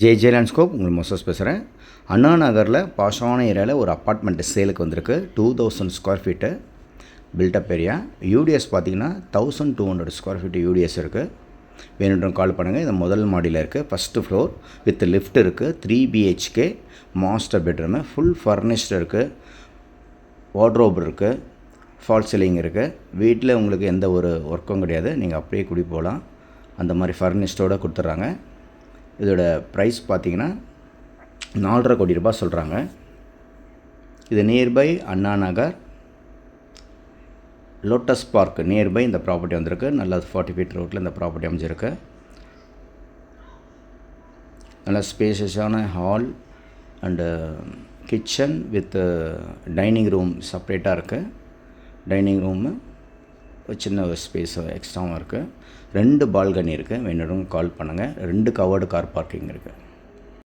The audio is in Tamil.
ஜே லேண்ட்ஸ்கோப் உங்களுக்கு மொசஸ் பேசுகிறேன். அண்ணா நகரில் பாஷான ஏரியாவில் ஒரு அப்பார்ட்மெண்ட்டு சேலுக்கு வந்திருக்கு. 2000 square feet build up area. UDS பார்த்தீங்கன்னா 1200 ஸ்கொயர் ஃபீட்டு யூடிஎஸ் இருக்குது. வேணுன்றவங்க கால் பண்ணுங்கள். இது முதல் மாடியில் இருக்குது. ஃபஸ்ட்டு ஃப்ளோர் வித் லிஃப்ட் இருக்குது. 3 BHK master bedroom. Full furnished இருக்குது. வார்ட்ரோப் இருக்குது. ஃபால் சீலிங் இருக்குது. வீட்டில் உங்களுக்கு எந்த ஒரு ஒர்க்கும் கிடையாது. நீங்கள் அப்படியே குடி போகலாம். அந்த மாதிரி ஃபர்னிஷ்டோடு கொடுத்துட்றாங்க. இதோட ப்ரைஸ் பார்த்தீங்கன்னா 4.5 கோடி ரூபாய் சொல்கிறாங்க. இது nearby Anna Nagar lotus park nearby இந்த ப்ராப்பர்ட்டி வந்திருக்கு. நல்ல 40 ஃபீட் ரோட்டில் இந்த ப்ராப்பர்ட்டி அமைஞ்சிருக்கு. நல்ல ஸ்பேஷியஸான hall and kitchen with dining room செப்ரேட்டாக இருக்குது. டைனிங் ரூமு ஒரு சின்ன ஒரு ஸ்பேஸ் எக்ஸ்ட்ராவும் இருக்குது. 2 பால்கனி இருக்குது. வேணுறவங்க கால் பண்ணுங்கள். 2 கவர்டு கார் பார்க்கிங் இருக்குது.